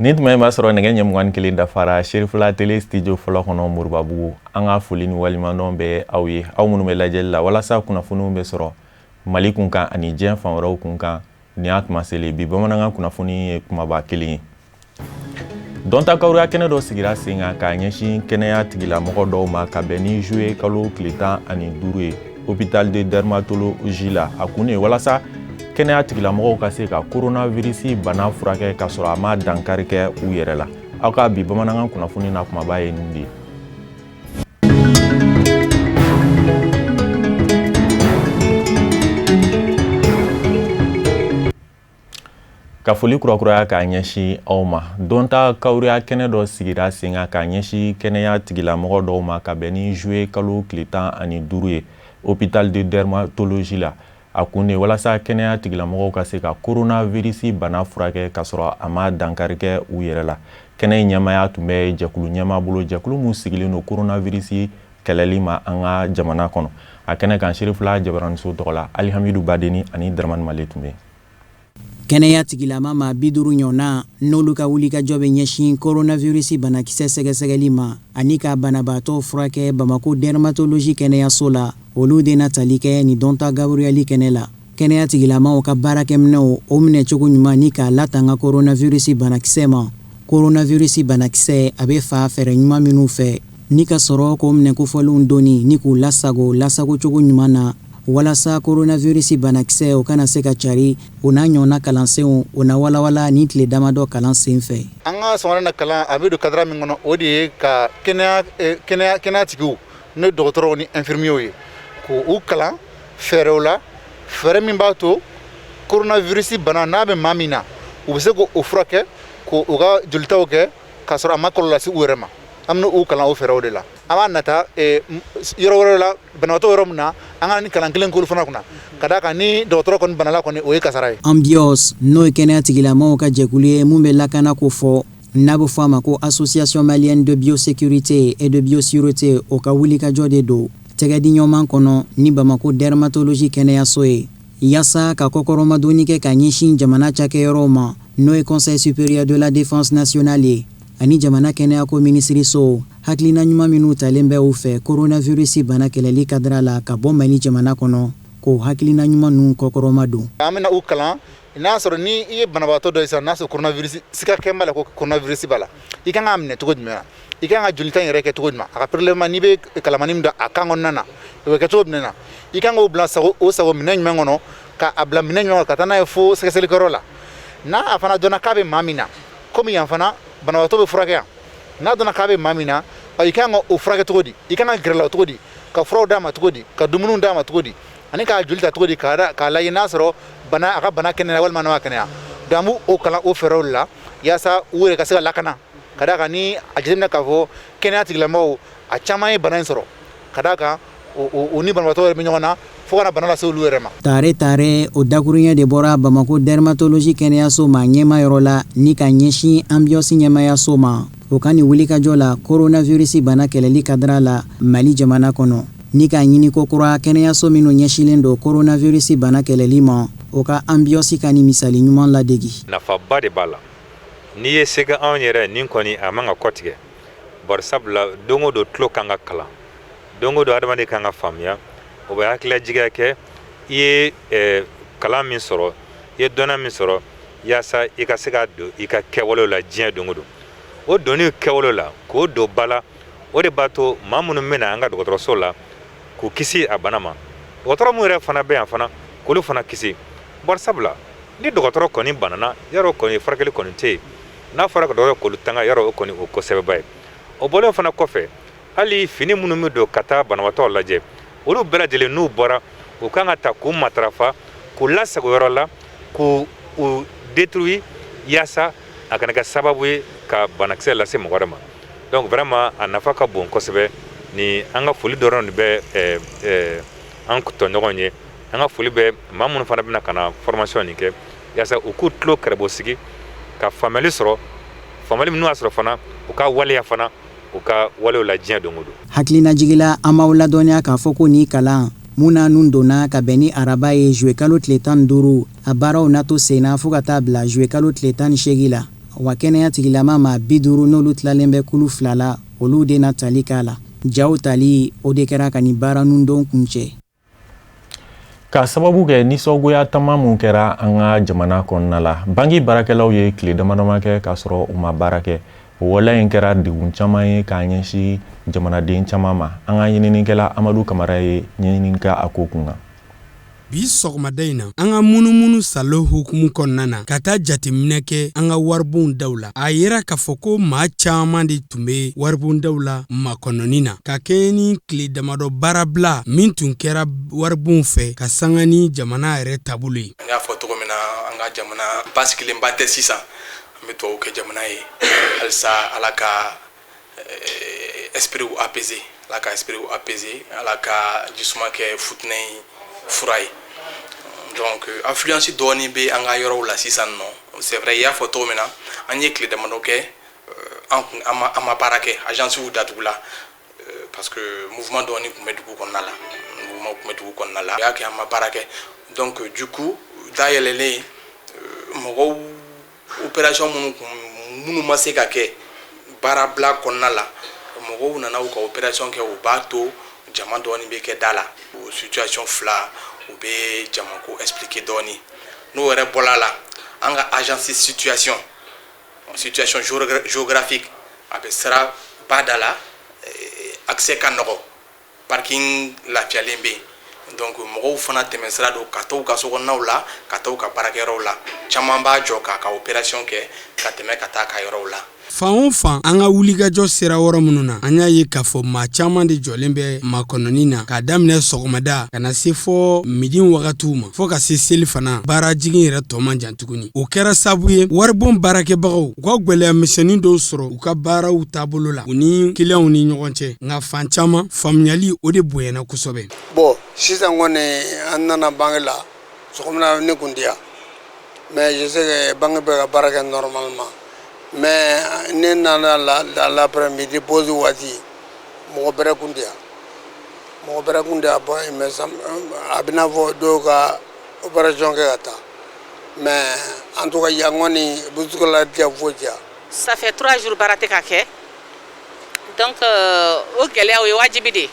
Ni tuma b'a sɔrɔ nɛgɛ ɲɛmugan kelen dafara Serifula télé studio fɔlɔ kɔnɔ Moribabugu an ka foli ni walimadɔn bɛ aw ye aw minnu bɛ lajɛli la walasa kunnafoniw bɛ sɔrɔ Mali kunkan ani diɲɛ fan wɛrɛw kunkan ni y'a tuma selen bi bamanankan kunnafoni ye kumaba kelen ye. Dɔnta kawuya kɛnɛ dɔ sigira sen kan k'a ɲɛsin kɛnɛya tigilamɔgɔ dɔw ma ka bɛn ni juillet kalo tile 15 ye hôpital de dermatologie la a kun ye walasa kɛnɛya tigilamɔgɔw ka se ka coronavirus bana furakɛ ka sɔrɔ a ma dankari kɛ u yɛrɛ la. Aw ka bi bamanankan kunnafoni na kumaba ye nin de ye. Ka foli kurakuraya k'a ɲɛsin aw ma. Dɔnta kawuya kɛnɛ dɔ sigira sen kan k'a ɲɛsin kɛnɛya tigilamɔgɔ dɔw ma ka bɛn ni juillet kalo tile 15 ye hôpital de dermatologie la. A kun ye walasa kɛnɛya tigilamɔgɔw ka se ka coronavirus bana furakɛ ka sɔrɔ a ma dankari kɛ u yɛrɛ la. Kɛnɛ ɲɛmaya tun bɛ jɛkulu ɲɛma bolo jɛkulu mun sigilen don coronavirus kɛlɛli ma an ka jamana kɔnɔ. A kɛnɛ kan Serifula Jabaraniso tɔgɔ la Alihamidu Badeni ani Daramani Male tun bɛ. Kɛnɛya tigilama ma 50 ɲɔgɔnna n'olu ka wulikajɔ bɛ ɲɛsin coronavirus banakisɛ sɛgɛsɛgɛli ma ani ka banabaatɔ furakɛ Bamako dermatologie kɛnɛyaso la. Olu de natali kɛ ni Dɔnta Gaburuyali kɛnɛ la. Kɛnɛya tigilamaw ka baarakɛminɛw o minɛ cogo ɲuman ni k'a latanga coronavirus banakisɛ ma. Coronavirus banakisɛ a bɛ fa fɛɛrɛ ɲuman minnu fɛ ni ka sɔrɔ k'o minɛ kofɔlenw doni ni k'u lasago cogo ɲuman na walasa coronavirus banakisɛ o kana se ka cari o n'a ɲɔgɔnna kalansenw o na walawala ni tile damadɔ kalan sen fɛ. An ka sɔngɔn na kalan a bɛ don kadira min kɔnɔ o de ye ka kɛnɛya tigiw ne dɔgɔtɔrɔw ni infirmiers ye k'u kalan fɛɛrɛw la fɛɛrɛ min b'a to coronavirus bana n'a bɛ maa min na u bɛ se k'o furakɛ k'u ka jolitaw kɛ k'a sɔrɔ a ma kɔlɔlɔ lase u yɛrɛ ma. An bɛ u kalan o fɛɛrɛw de la. An b'a nata yɔrɔ wɛrɛw la banabaatɔ yɔrɔ min na an ka ni kalan kelen k'olu fana kunna ka d'a kan ni dɔgɔtɔrɔ kɔni banala kɔni o ye kasara ye. Ambios n'o ye kɛnɛya tigilamɔgɔw ka jɛkulu ye mun bɛ lakana ko fɔ n'a bɛ fɔ a ma ko Association Malienne de Biosécurité et de Biosureté o ka wulikajɔ de don tɛgɛdi ɲɔgɔnman kɔnɔ ni Bamako dermatologie kɛnɛyaso ye yaasa ka kɔkɔrɔmadonni kɛ ka ɲɛsin jamana cakɛyɔrɔw ma n'o ye Conseil supérieur de la défense nationale ye ani jamana kɛnɛyako minisiriso hakilina ɲuman minnu talen bɛ u fɛ coronavirus bana kɛlɛli kadira la ka bɔ Mali jamana kɔnɔ k'o hakilina ɲuman ninnu kɔkɔrɔma don. An bɛna u kalan n'a sɔrɔ ni i ye banabaatɔ dɔ ye sisan n'a sɔrɔ coronavirus sika kɛ b'a la ko coronavirus b'a la i kan k'a minɛ cogo jumɛn i kan ka jolita in yɛrɛ kɛ cogo jumɛn a ka prélèvement n'i bɛ kalamani min don a kan kɔnɔna na o bɛ kɛ cogo jumɛn na i kan k'o bila o sago minɛ jumɛn kɔnɔ k'a bila minɛ jumɛn kɔnɔ ka taa n'a ye fo sɛgɛsɛgɛlikɛyɔrɔ la n'a a fana dɔnna k'a bɛ maa min na komi yan fana banabaatɔ bɛ furakɛ yan n'a dɔnna k'a bɛ maa min na i kan ka o furakɛ cogo di i kan ka gɛrɛ la cogo di ka furaw d'a ma cogo di ka dumuniw d'a ma cogo di ani k'a joli ta cogo di k'a lajɛ n'a sɔrɔ bana a ka bana kɛnɛya walima n'a ma kɛnɛya donc an b'o o kalan o fɛɛrɛw de la yaasa u yɛrɛ ka se ka lakana ka d'a kan ni a jateminɛ k'a fɔ kɛnɛya tigilamɔgɔw a caman ye bana in sɔrɔ ka d'a kan o ni banabaatɔ yɛrɛ bɛ ɲɔgɔn na fo kana bana lase olu yɛrɛ ma. Tare o dakuruɲɛ de bɔra Bamako dermatologie kɛnɛyaso ma ɲɛmayɔrɔ la ni ka ɲɛsin Ambios ɲɛmayaso ma o ka nin wulikajɔ la coronavirus bana kɛlɛli kadira la Mali jamana kɔnɔ ni ka ɲini ko kura kɛnɛyaso minnu ɲɛsilen don coronavirus bana kɛlɛli ma o ka Ambios ka ni misali ɲuman ladegi. Nafaba de b'a la n'i ye se kɛ anw yɛrɛ nin kɔni a man ka kɔtigɛ bari sabula don o don tulo kan ka kalan don o don adamaden kan ka faamuya o bɛ hakililajigɛ kɛ i ye kalan min sɔrɔ i ye dɔnna min sɔrɔ yaasa i ka se ka don i ka kɛwalew la diɲɛ don o don o donni kɛwalew la k'o don ba la o de b'a to maa minnu bɛna an ka dɔgɔtɔrɔso la k'u kisi a bana ma dɔgɔtɔrɔ minnu yɛrɛ fana bɛ yan fana k'olu fana kisi bari sabula ni dɔgɔtɔrɔ kɔni banana yarɔ kɔni furakɛli kɔni tɛ yen n'a fɔra ka dɔgɔtɔrɔ k'olu tanga yarɔ o kɔni o kosɛbɛba ye o bɔlen fana kɔfɛ hali fini minnu bɛ don ka taa banabaatɔw lajɛ olu bɛɛ lajɛlen n'u bɔra u kan ka ta k'u matarafa k'u lasago yɔrɔ la k'u détruire yaasa a kana kɛ sababu ye ka banakisɛ lase mɔgɔ wɛrɛ ma donc vraiment a nafa ka bon kosɛbɛ ni an ka foli dɔrɔn de bɛ an tɔɲɔgɔn ye an ka foli bɛ maa minnu fana bɛna ka na formation nin kɛ yaasa u k'u tulo kɛrɛbɔ sigi ka faamuyali sɔrɔ faamuyali minnu y'a sɔrɔ fana u ka waleya fana u ka walew la diɲɛ don o don. Hakilina jigila an b'aw ladɔnniya k'a fɔ ko ni kalan mun n'u donna ka bɛn ni araba ye juwe kalo tile 15 a baaraw nato senna fo ka taa bila juwe kalo tile 18 la wa kɛnɛya tigilama ma 50 n'olu tilalen bɛ kulu 2 la olu de na tali k'a la jaw tali o de kɛra ka ni baara nun don kuncɛ. Ka sababu kɛ nisɔngoya taama mun kɛra an ka jamana kɔnɔna la bangi baarakɛlaw ye tile damadama kɛ k'a sɔrɔ u ma baara kɛ o wala in kɛra degun caman ye k'a ɲɛsin jamanaden caman ma an ka ɲininikɛla Amadu Kamara ye ɲinini kɛ a ko kunna. Bi sɔgɔmada in na an ka munumunu salo hukumu kɔnɔna na ka taa jateminɛ kɛ an ka waribon daw la a yera k'a fɔ ko maa caman de tun bɛ waribon daw la makɔnɔni na ka kɛɲɛ ni tile damadɔ baarabila min tun kɛra waribon fɛ ka sanga ni jamana yɛrɛ taabolo ye. N y'a fɔ cogo min na an ka jamana basigilenba tɛ sisan an bɛ dugawu kɛ jamana ye halisa ala ka esprit apaiser ala ka esprit apaiser ala ka jisuma kɛ futinɛ fura ye. Donc affluence dɔɔni bɛ an ka yɔrɔw la sisan nɔ c'est vrai i y'a fɔ cogo min na an ye tile damadɔ kɛ an ma baara kɛ agence datugula parce que mouvement dɔɔni tun bɛ dugu kɔnɔna la o y'a kɛ an ma baara kɛ donc du coup dayɛlɛlen mɔgɔw opération minnu ma se ka kɛ baarabila kɔnɔna la mɔgɔw nana u ka opération kɛ o b'a to jama dɔɔni bɛ kɛ da la o situation fila u bɛ jama ko expliquer dɔɔni n'o yɛrɛ bɔra la an ka agence situation géographique a bɛ sira ba da la accès ka nɔgɔ parking lafiyalen bɛ yen donc mɔgɔw fana tɛmɛ sira don ka taa u ka sokɔnɔnaw la ka taa u ka baarakɛyɔrɔw la caman b'a jɔ k'a ka opération kɛ ka tɛmɛ ka taa ka yɔrɔw la. Fan o fan an ka wulikajɔ sera yɔrɔ minnu na an y'a ye k'a fɔ maa caman de jɔlen bɛ makɔnɔni na k'a daminɛ sɔgɔmada ka na se fɔ midi wagatiw ma fɔ ka se seli fana baara jigin yɛrɛ tɔ man jan tuguni o kɛra sababu ye waribon baarakɛbagaw u ka gwɛlɛya misɛnnin dɔw sɔrɔ u ka baaraw taabolo la u ni kiliyanw ni ɲɔgɔn cɛ nka fan caman faamuyali o de bonyana kosɛbɛ. Bon sisan kɔni an nana bange la sɔgɔmada ne kun diya mais je sais que bange bɛ ka baara kɛ normalement mais ne nana l'après-midi pause waati mɔgɔ bɛrɛ kun tɛ yan bon mais a bɛna fɔ dɔw ka opération kɛ ka taa mais en tout cas yan kɔni busukala tɛ foyi tɛ yan. Ça fait 3 jours baara tɛ ka kɛ donc o gɛlɛya o ye wajibi de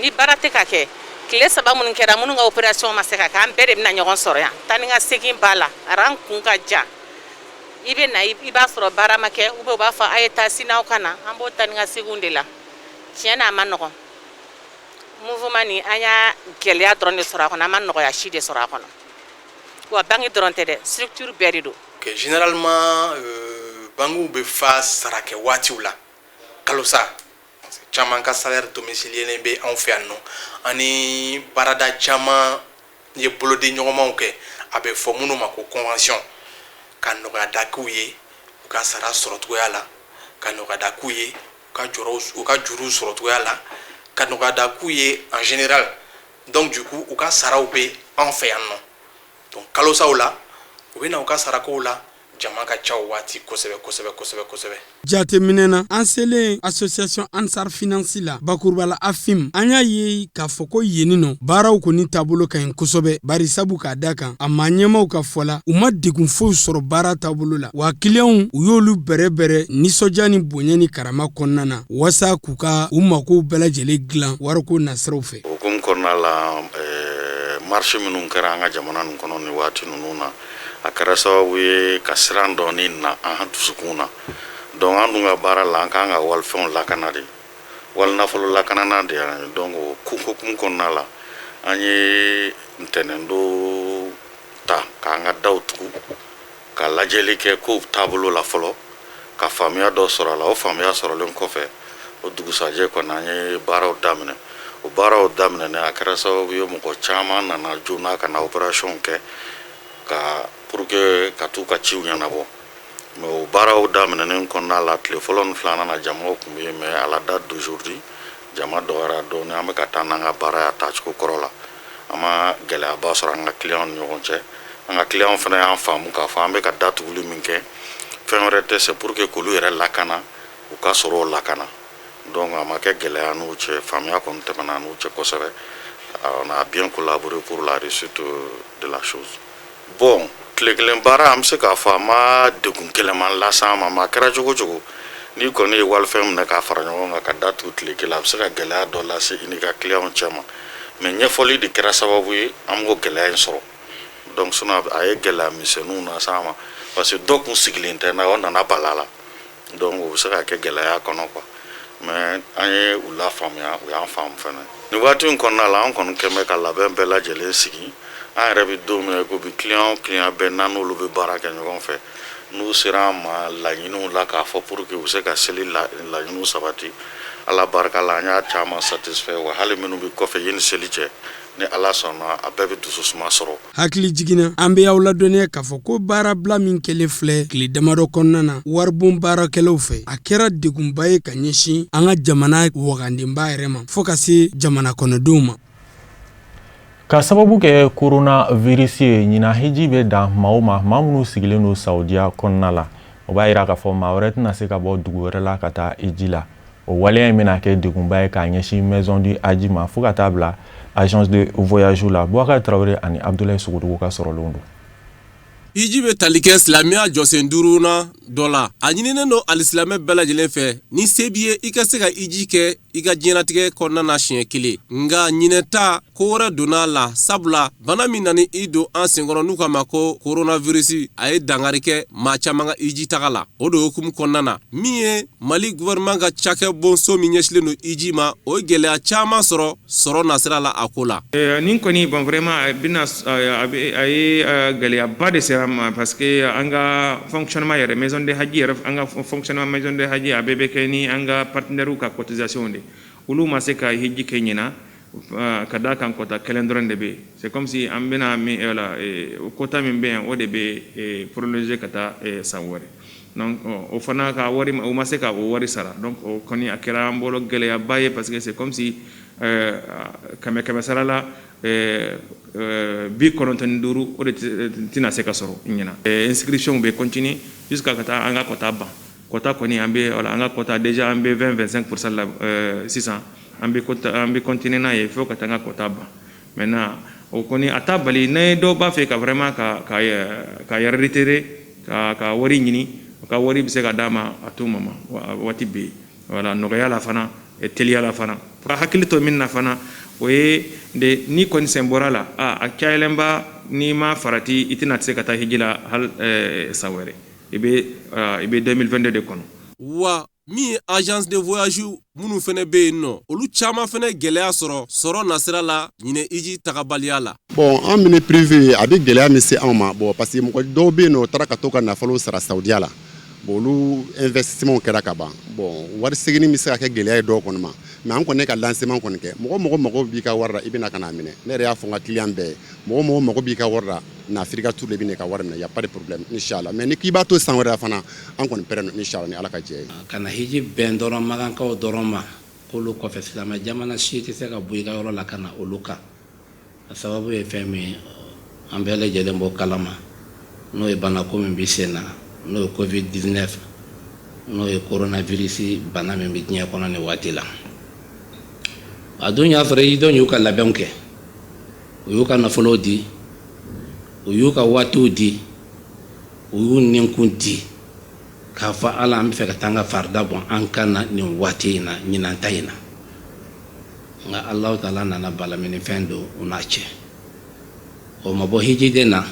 ni baara tɛ ka kɛ tile 3 minnu kɛra minnu ka opération ma se ka kɛ an bɛɛ de bɛna ɲɔgɔn sɔrɔ yan taa ni ka segin b'a la aran kun ka jan i bɛ na i b'a sɔrɔ baara ma kɛ u b'a fɔ a ye taa sinaw ka na an b'o taa ni ka seginw de la tiɲɛ na a ma nɔgɔn mouvement ni an y'a gɛlɛya dɔrɔn de sɔrɔ a kɔnɔ an ma nɔgɔya si de sɔrɔ a kɔnɔ wa bange dɔrɔn tɛ dɛ structure bɛɛ de don. Généralement banguw bɛ fa sara kɛ waatiw la kalosa caman ka salaire domicilié bɛ anw fɛ yan nɔ ani baarada caman ye bolodi ɲɔgɔnmanw kɛ a bɛ fɔ minnu ma ko convention ka nɔgɔya da k'u ye u ka sara sɔrɔ cogoya la ka nɔgɔya da k'u ye u ka juru sɔrɔ cogoya la ka nɔgɔya da k'u ye en général donc du coup u ka saraw bɛ anw fɛ yan nɔ donc kalosaw la u bɛ na u ka sarakow la jama ka ca waati kosɛbɛ. Jateminɛ na an selen association Ansar Finance la bakuruba la AFIM an y'a ye k'a fɔ ko yeni nɔ baaraw kɔni taabolo ka ɲi kosɛbɛ bari sabu k'a da kan a ma ɲɛmaw ka fɔ la u ma degun foyi sɔrɔ baara taabolo la wa kiliyanw u y'olu bɛrɛbɛrɛ nisɔndiya ni bonya ni karama kɔnɔna na wasa k'u ka u makow bɛɛ lajɛlen dilan wariko nasiraw fɛ. O hukumu kɔnɔna la marché minnu kɛra an ka jamana ninnu kɔnɔ nin waati ninnu na a kɛra sababu ye ka siran dɔɔni na an dusukun na donc an dun ka baara la an kan ka walifɛnw lakana de wali nafolo lakanana de yan donc o hukumu kɔnɔna la an ye ntɛnɛndo ta k'an ka daw tugu ka lajɛli kɛ kow taabolo la fɔlɔ ka faamuya dɔ sɔrɔ a la o faamuya sɔrɔlen kɔfɛ o dugusajɛ kɔni an ye baaraw daminɛ o baaraw daminɛ a kɛra sababu ye mɔgɔ caman nana joona ka na opération kɛ ka pour que ka t'u ka ciw ɲɛnabɔ mais o baaraw daminɛnen kɔnɔna la tile fɔlɔ ni filanan na jamaw tun bɛ yen mais à la date d'aujourd'hui jama dɔgɔyara dɔɔni an bɛ ka taa n'an ka baara y'a taacogo kɔrɔ la an ma gɛlɛyaba sɔrɔ an ka clients ni ɲɔgɔn cɛ an ka clients fana y'an faamu k'a fɔ an bɛ ka datuguli min kɛ fɛn wɛrɛ tɛ c'est pour que k'olu yɛrɛ lakana u ka sɔrɔ o lakana donc a ma kɛ gɛlɛya n'u cɛ faamuya kɔni tɛmɛna n'u cɛ kosɛbɛ. On a bien collaboré pour la réussite de la chose. Bon, tile kelen baara an bɛ se k'a fɔ a ma degun kɛlɛman las'an ma a kɛra cogo cogo n'i kɔni ye walifɛn minɛ k'a fara ɲɔgɔn kan ka da tugu tile kelen a bɛ se ka gɛlɛya dɔ lase i n'i ka client cɛ ma mais ɲɛfɔli de kɛra sababu ye an b'o gɛlɛya in sɔrɔ donc sinon a ye gɛlɛya misɛnninw las'an ma parce que dɔ kun sigilen tɛ na o nana bala la donc o bɛ se ka kɛ gɛlɛya kɔnɔ quoi mais an ye u lafaamuya u y'an faamu fɛnɛ nin waati in kɔnɔna la an kɔni kɛn bɛ ka labɛn bɛɛ lajɛlen sigi an yɛrɛ bɛ don min na ko bi client bɛɛ n'an n'olu bɛ baara kɛ ɲɔgɔn fɛ n'u sera an ma laɲiniw la k'a fɔ pour que u se ka seli laɲiniw sabati ala barika la an y'a caman satisfait wa hali minnu bɛ kɔfɛ yanni seli cɛ ni ala sɔnna a bɛɛ bɛ dususuma sɔrɔ. Hakili jiginna an bɛ y'aw ladɔnniya k'a fɔ ko baara bila min kɛlen filɛ tile damadɔ kɔnɔna na waribon baarakɛlaw fɛ a kɛra degunba ye ka ɲɛsin an ka jamana wagandenba yɛrɛ ma fo ka se jamana kɔnɔdenw ma. Ka sababu kɛ coronavirus ye ɲina hiji bɛ dan maa minnu sigilen don Saudiya kɔnɔna la o b'a yira k'a fɔ maa wɛrɛ tɛna se ka bɔ dugu wɛrɛ la ka taa hiji la o waleya in bɛna kɛ degunba ye k'a ɲɛsin maison du haji ma fo ka taa bila agence de voyage la Boubacar Traoré ani Abdoulaye Sogodougou ka sɔrɔlenw don. Hiji bɛ tali kɛ silamɛya jɔsen 5nan dɔ la a ɲininen don alisilamɛ bɛɛ lajɛlen fɛ ni se b'i ye i ka se ka hiji kɛ i ka diɲɛnatigɛ kɔnɔna na siɲɛ kelen nka ɲinɛta ko wɛrɛ donna la sabula bana min nani i don an senkɔrɔ n'u k'a ma ko coronavirus a ye dankari kɛ maa caman ka hiji taga la o de hukumu kɔnɔna na min ye Mali gouvernement ka cakɛ bonso min ɲɛsilen don hiji ma o ye gɛlɛya caman sɔrɔ nasira la a ko la. Nin kɔni bon vraiment a ye gɛlɛyaba de sera ma parce que an ka fonctionnement yɛrɛ maison de haji yɛrɛ an ka fonctionnement maison de haji a bɛɛ bɛ kɛ ni an ka partenaires ka cotisation de olu ma se ka hiji kɛ ɲina ka da kan kota kelen dɔrɔn de bɛ c'est comme si an bɛna kota min bɛ yan o de bɛ prolonger ka taa san wɛrɛ donc o fana ka wari o ma se ka o wari sara donc o kɔni a kɛra an bolo gɛlɛyaba ye parce que c'est comme si kɛmɛ sara la 95 o de tɛna se ka sɔrɔ ɲina inscription bɛ continuer jusqu'à ka taa an ka kota ban kota kɔni an bɛ an ka kota déjà an bɛ 20-25% la sisan an bɛ continuer n'a ye fo ka taa an ka kota ban maintenant o kɔni a t'a bali ne dɔw b'a fɛ ka vraiment ka yɛrɛ reiteré ka wari ɲini ka wari bɛ se ka d'a ma a to ma waati bɛ yen voilà nɔgɔya la fana teliya la fana pour hakili to min na fana o ye de ni kɔni sen bɔra la a cayalenba ni ma farati i tɛna se ka taa hiji la hali san wɛrɛ i bɛ 2022 de kɔnɔ. Wa min ye agence de voyage minnu fana bɛ yen nɔ olu caman fana gɛlɛya sɔrɔ nasira la ɲinɛ hiji tagabaliya la. Bon an minɛ privé a bɛ gɛlɛya min se anw ma bon parce que mɔgɔ dɔw bɛ yen nɔ o taara ka to ka nafolo sara Saudiya la bon olu investissement kɛra ka ban bon wari segini bɛ se ka kɛ gɛlɛya ye dɔw kɔni ma mais an kɔni ka lancement kɔni kɛ mɔgɔ mago b'i ka wari la i bɛna ka n'a minɛ ne yɛrɛ y'a fɔ n ka client bɛɛ mɔgɔ mago b'i ka wari la na Afrika Tour de bɛ na ka wari minɛ y a pas de problème inchallah mais ni k'i b'a to san wɛrɛ fana an kɔni pɛrɛn inchallah ni ala ka jɛ ye. Ka na hiji bɛn dɔrɔn magankaw dɔrɔn ma k'olu kɔfɛ silamɛ jamana si tɛ se ka bɔ i ka yɔrɔ la ka na olu kan a sababu ye fɛn min an bɛɛ lajɛlen bɔ kalama n'o ye banako min bɛ sen na n'o ye covid-19 n'o ye coronavirus bana min bɛ diɲɛ kɔnɔ nin waati la a don y'a sɔrɔ idenw y'u ka labɛnw kɛ u y'u ka nafolow di u y'u ka waatiw di u y'u ninkun di k'a fɔ ala an bɛ fɛ ka taa an ka farida bɔ an ka na nin waati in na ɲinan ta in na nka alahu taala nana balamini fɛn don u n'a cɛ o ma bɔ hijiden na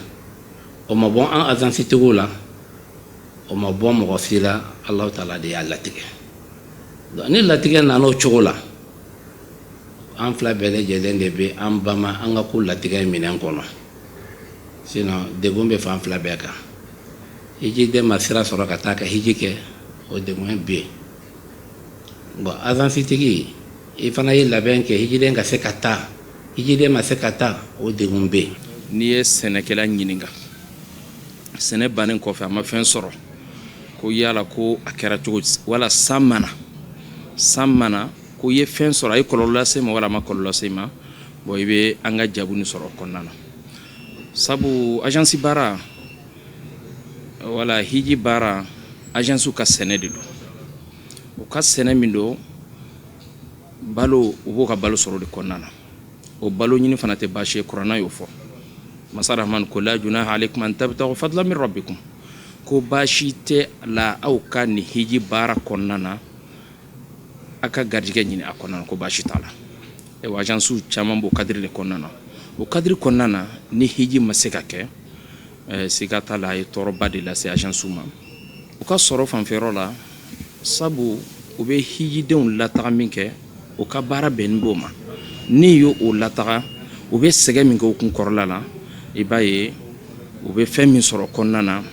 o ma bɔ an agence tigiw la o ma bɔ mɔgɔ si la alahu taala de y'a latigɛ donc ni latigɛ nana o cogo la an fila bɛɛ lajɛlen de bɛ an bama an ka ko latigɛ minɛn kɔnɔ sinon degun bɛ fan fila bɛɛ kan hijiden ma sira sɔrɔ ka taa ka hiji kɛ o degun bɛ yen bon agence tigi i fana ye labɛn kɛ hijiden ka se ka taa hijiden ma se ka taa o degun bɛ yen. N'i ye sɛnɛkɛla ɲininka sɛnɛ bannen kɔfɛ a ma fɛn sɔrɔ ko yala ko a kɛra cogo di wala san mana ko ye fɛn sɔrɔ a ye kɔlɔlɔ lase ma wala a ma kɔlɔlɔ lase ma bon i bɛ an ka jaabi nin sɔrɔ kɔnɔna na sabu agence baara wala hiji baara agence ka sɛnɛ de don o ka sɛnɛ min don balo u b'o ka balo sɔrɔ de kɔnɔna na o balo ɲini fana tɛ baasi ye kuranna y'o fɔ masa rahman ko la junaha alaykum an tabtagu fadlan min rabbikum ko baasi tɛ la aw ka ni hiji baara kɔnɔna na a ka garijɛgɛ ɲini a kɔnɔna na ko baasi t'a la wa agence caman b'o kadiri de kɔnɔna na o kadiri kɔnɔna na ni hiji ma se ka kɛ siga t'a la a ye tɔɔrɔba de lase agence ma u ka sɔrɔ fanfɛyɔrɔ la sabu u bɛ hijidenw lataga min kɛ o ka baara bɛnnen b'o ma ni y'o o lataga u bɛ sɛgɛ min kɛ o kun kɔrɔla la i b'a ye u bɛ fɛn min sɔrɔ kɔnɔna na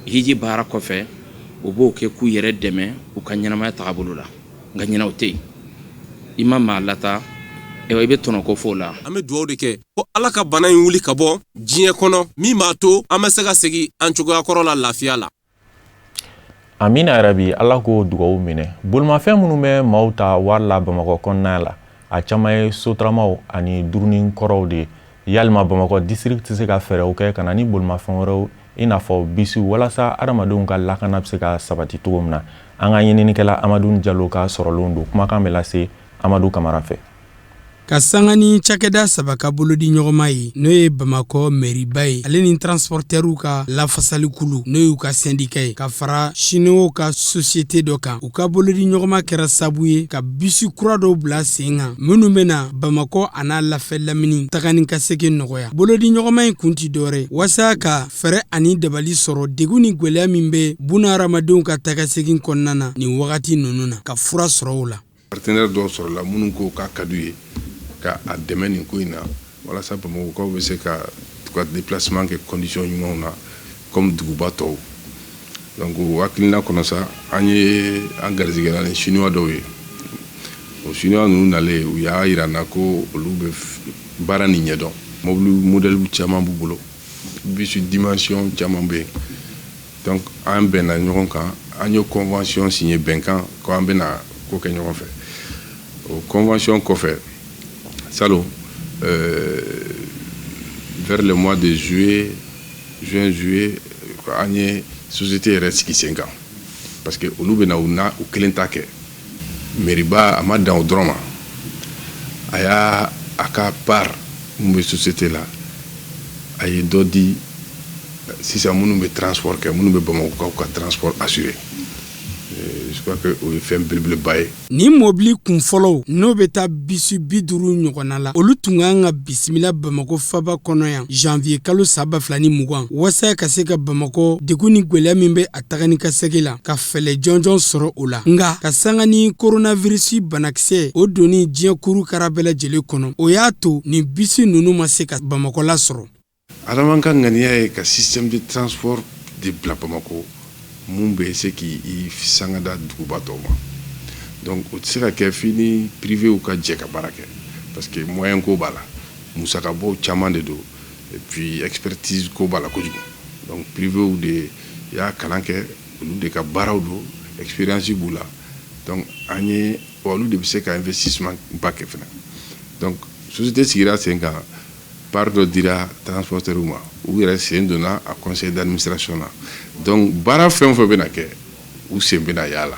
hiji baara kɔfɛ u b'o kɛ k'u yɛrɛ dɛmɛ u ka ɲɛnamaya tagabolo la nka ɲinɛ o tɛ yen i ma maa lata i bɛ tɔnɔ ko fɔ o la an bɛ dugawu de kɛ ko ala ka bana in wuli ka bɔ diɲɛ kɔnɔ min b'a to an bɛ se ka segin an cogoya kɔrɔ la lafiya la amina yarabi ala ko dugawu minɛ bolimafɛn minnu bɛ maaw ta wari la bamakɔ kɔnɔna la a caman ye sotaramaw ani durunin kɔrɔw de yalima bamakɔ district tɛ se ka fɛɛrɛw kɛ ka na ni bolimafɛn wɛrɛw i n'a fɔ bisiw walasa adamadenw ka lakana bɛ se ka sabati cogo min na an ka ɲininikɛla amadu jalo ka sɔrɔlen don kumakan bɛ lase amadu kamara fɛ ka sanga ni cakɛda saba ka bolodi ɲɔgɔnma ye n'o ye bamakɔ mɛriba ye ale ni transportɛrw ka lafasali kulu n'o y'u ka syndicat ye ka fara chinois ka société dɔ kan u ka bolodi ɲɔgɔnma kɛra sabu ye ka bisi kura dɔw bila sen kan minnu bena bamakɔ a n'a lafɛ lamini tagani ka segi nɔgɔya bolodi ɲɔgɔnma in kun ti dɔwɛrɛ wasa ka fɛrɛ ani dabali sɔrɔ degu ni gwɛlɛya min be buna hadamadenw ka tagasegin kɔnɔna na nin wagati nunu na ka fura sɔrɔ o la partenaire dɔw sɔrɔla minnu ko ka kadu ye ka a dɛmɛ nin ko in na walasa bamakɔkaw bɛ se ka déplacement kɛ condition ɲumanw na comme duguba tɔw donc o hakilina kɔnɔ sa an ye an garizigɛra ni chinois dɔw ye o chinois ninnu nalen u y'a yira n na ko olu bɛ baara nin ɲɛdɔn mobili modèle caman b'u bolo bisi dimension caman bɛ yen donc an bɛnna ɲɔgɔn kan an ye convention signé bɛnkan ko an bɛna ko kɛ ɲɔgɔn fɛ o convention kɔfɛ Salo, vers le mois de juin, juillet, on a une société qui est 5 ans. Parce que nous avons eu un peu Meriba, on a dans le drama. Il y a une part de la société là. Il y a d'autres si c'est un transport, un transport assuré. Je crois que o fait un peu baye ni mobili kun fɔlɔw n'o bɛ taa bisi 50 ɲɔgɔnna la olu tun kan ka bisimila Bamakɔ faba kɔnɔ yan janvier kalo 2020 wasa ka se ka Bamakɔ degun ni gwɛlɛya min bɛ a tagani ka segi la ka fɛlɛ jɔnjɔn sɔrɔ o la nga ka sanga ni coronavirus banakisɛ o doni diɲɛ kuru kara bɛɛ lajɛlen kɔnɔ o y'a to ni bisi ninnu ma se ka Bamakɔ la sɔrɔ adama ka ŋaniya ye ka système de transport de bila Bamakɔ mun bɛ se k'i sanga da duguba tɔw ma donc o tɛ se ka kɛ f'i ni privéw ka jɛ ka baara kɛ parce que moyen ko b'a la musaka bɔw caman de don et puis expertise ko b'a la kojugu donc privéw de y'a kalan kɛ olu de ka baaraw don expérience b'u la donc an ye olu de bɛ se ka investissement ba kɛ fana donc société sigira sen kan part dɔ dira transporteurs ma u yɛrɛ sen donna a conseil d'administration na donc baara fɛn o fɛn bɛna kɛ u sen bɛna y'a la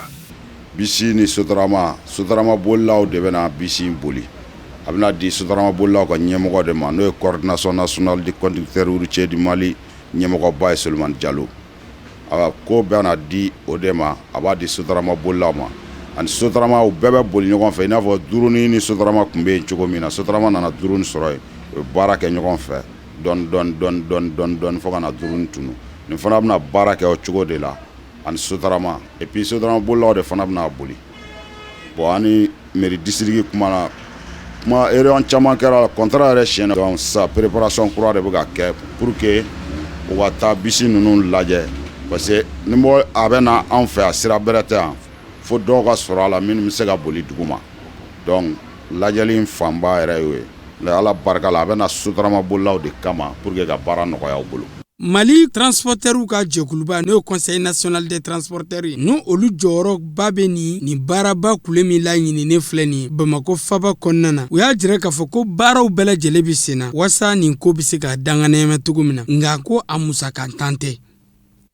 bisi ni sotarama bolilaw de bɛna bisi boli a bɛna di sotarama bolilaw ka ɲɛmɔgɔ de ma n'o ye coordination nationale de conducteurs routiers du Mali ɲɛmɔgɔba ye Sulemani Jalo a ko bɛna di o de ma a b'a di sotarama bolilaw ma ani sotarama u bɛɛ bɛ boli ɲɔgɔn fɛ i n'a fɔ durunin ni sotarama tun bɛ yen cogo min na sotarama nana durunin sɔrɔ yen u bɛ baara kɛ ɲɔgɔn fɛ dɔɔni fo ka na durunin tunu nin fana bɛna baara kɛ o cogo de la ani sotarama et puis sotarama bolilaw de fana bɛna boli bon ani mairie district kuma réunion caman kɛra contrat yɛrɛ siɲɛ donc sa préparation kura de bɛ ka kɛ pour que u ka taa bisi ninnu lajɛ parce que ni mɔgɔ a bɛ na anw fɛ a sira bɛrɛ tɛ yan fo dɔw ka sɔrɔ a la minnu bɛ se ka boli dugu ma donc lajɛli fanba yɛrɛ y'o ye ala barika la a bɛ na sotarama bolilaw de kama pour que ka baara nɔgɔya u bolo Mali transporteurs ka jɛkuluba n'o conseil national des transporteurs n'o olu jɔyɔrɔba bɛ ni baaraba kule min laɲininen filɛ nin Bamakɔ faba kɔnɔna na u y'a jira k'a fɔ ko baaraw bɛɛ lajɛlen bɛ sen na wasa nin ko bɛ se ka danganɛmɛ cogo min na nka ko a musakantan tɛ